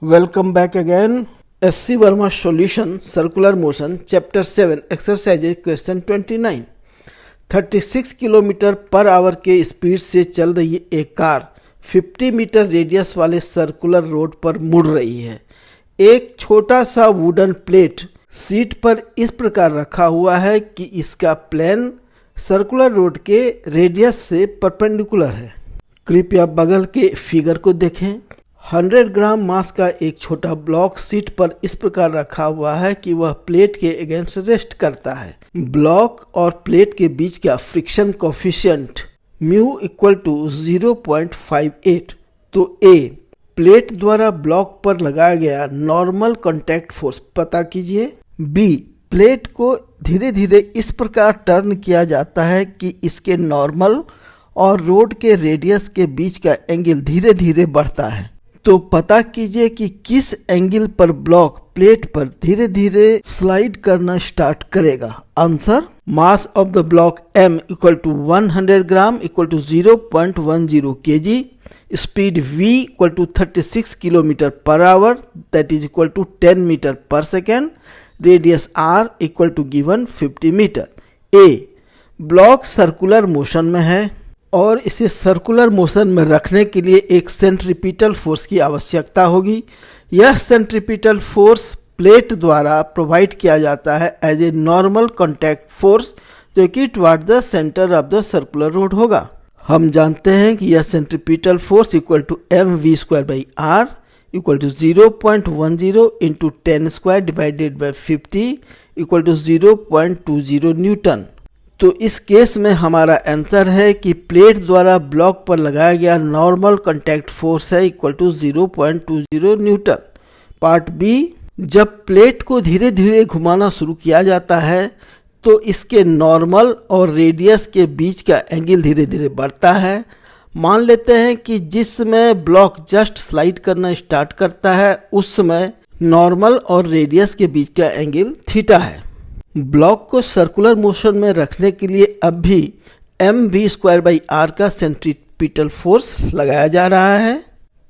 Welcome back again. SC Verma Solution Circular Motion Chapter 7 Exercises Question 29. 36 kilometre per our के speed से चल रही एक कार 50 मीटर रेडियस वाले सर्कुलर रोड पर मुड़ रही है। एक छोटा सा वुडन प्लेट सीट पर इस प्रकार रखा हुआ है कि इसका प्लेन सर्कुलर रोड के रेडियस से परपेंडिकुलर है। कृपया बगल के फिगर को देखें। 100 ग्राम मास का एक छोटा ब्लॉक सीट पर इस प्रकार रखा हुआ है कि वह प्लेट के अगेंस्ट रेस्ट करता है। ब्लॉक और प्लेट के बीच का friction coefficient mu equal to 0.58। तो ए प्लेट द्वारा ब्लॉक पर लगाया गया नॉर्मल कॉन्टैक्ट फोर्स पता कीजिए। बी प्लेट को धीरे धीरे इस प्रकार टर्न किया जाता है कि इसके नॉर्मल और रोड के रेडियस के बीच का एंगल धीरे धीरे बढ़ता है। तो पता कीजिए कि किस एंगल पर ब्लॉक प्लेट पर धीरे धीरे स्लाइड करना स्टार्ट करेगा। Answer mass of the block m equal to 100 gram equal to 0.10 kg, speed v equal to 36 kilometre per hour that is equal to 10 metre per second, radius r equal to given 50 metre. A block circular motion में है और इसे circular motion में रखने के लिए एक centripetal force की आवश्यकता होगी। यह सेंट्रीपिटल फोर्स प्लेट द्वारा प्रोवाइड किया जाता है as a normal contact force जो कि toward the centre of the circular road होगा। हम जानते हैं कि यह centripetal force equal to mv² equal to 0.10 into 10² divided by 50 equal to 0.20 newton. तो इस केस में हमारा आंसर है कि प्लेट द्वारा ब्लॉक पर लगाया गया नॉर्मल कॉन्टैक्ट फोर्स है equal to 0.20 newton. Part B जब प्लेट को धीरे धीरे घुमाना शुरू किया जाता है तो इसके नॉर्मल और रेडियस के बीच का एंगल धीरे धीरे बढ़ता है। मान लेते हैं कि जिस समय ब्लॉक जस्ट स्लाइड करना स्टार्ट करता है उस समय नॉर्मल और रेडियस के बीच का एंगल थीटा है। ब्लॉक को सर्कुलर मोशन में रखने के लिए अब भी mv²/r का सेंट्रीपिटल फोर्स लगाया जा रहा है,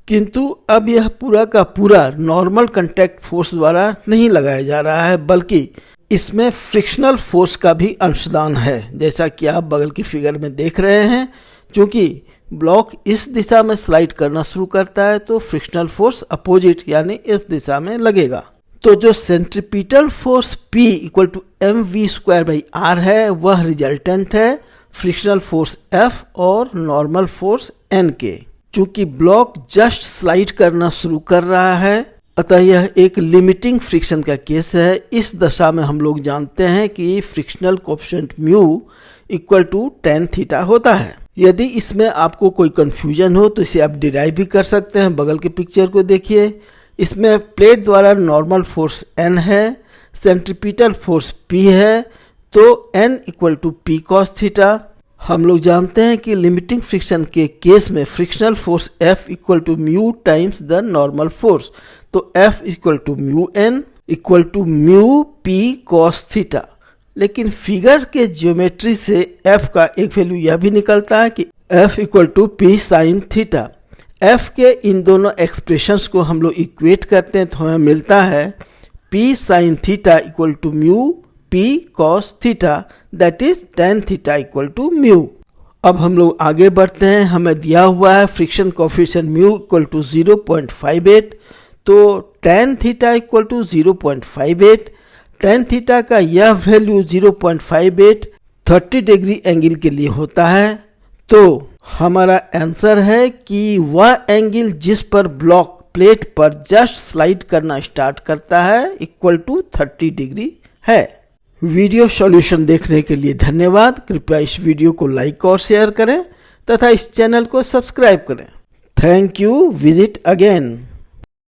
किंतु अब यह पूरा का पूरा नॉर्मल कॉन्टैक्ट फोर्स द्वारा नहीं लगाया जा रहा है बल्कि इसमें फ्रिक्शनल फोर्स का भी अंशदान है, जैसा कि आप बगल की फिगर में देख रहे हैं। क्योंकि ब्लॉक इस दिशा में स्लाइड करना शुरू करता है तो फ्रिक्शनल फोर्स अपोजिट यानी इस दिशा में लगेगा। तो जो centripetal force P equal to mv²/r है वह रिजल्टेंट है फ्रिक्शनल फोर्स F और नॉर्मल फोर्स N के। चूंकि ब्लॉक जस्ट स्लाइड करना शुरू कर रहा है अतः यह एक लिमिटिंग फ्रिक्शन का केस है। इस दशा में हम लोग जानते हैं कि frictional coefficient mu equal to tan theta होता है। यदि इसमें आपको कोई कंफ्यूजन हो तो इसे आप डिराइव भी कर सकते हैं। बगल के पिक्चर को देखिए, इसमें प्लेट द्वारा नॉर्मल फोर्स N है, सेंट्रीपिटल फोर्स P है, तो N equal to P cos theta. हम लोग जानते हैं कि लिमिटिंग फ्रिक्शन के केस में frictional force F equal to mu times the normal force, तो F equal to mu N equal to mu P cos theta. लेकिन फिगर के ज्योमेट्री से F का एक वैल्यू यह भी निकलता है कि F equal to P sin theta. F के इन दोनों एक्सप्रेशंस को हम लोग इक्वेट करते हैं तो हमें मिलता है P sin theta equal to mu P cos theta that is tan theta equal to mu. अब हम लोग आगे बढ़ते हैं। हमें दिया हुआ है friction coefficient mu equal to 0.58, तो tan theta equal to 0.58। tan theta का यह वैल्यू 0.58 30 डिग्री एंगल के लिए होता है। तो हमारा आंसर है कि वह एंगल जिस पर ब्लॉक प्लेट पर जस्ट स्लाइड करना स्टार्ट करता है इक्वल टू 30 डिग्री है। वीडियो सॉल्यूशन देखने के लिए धन्यवाद। कृपया इस वीडियो को लाइक और शेयर करें तथा इस चैनल को सब्सक्राइब करें। Thank you. Visit again.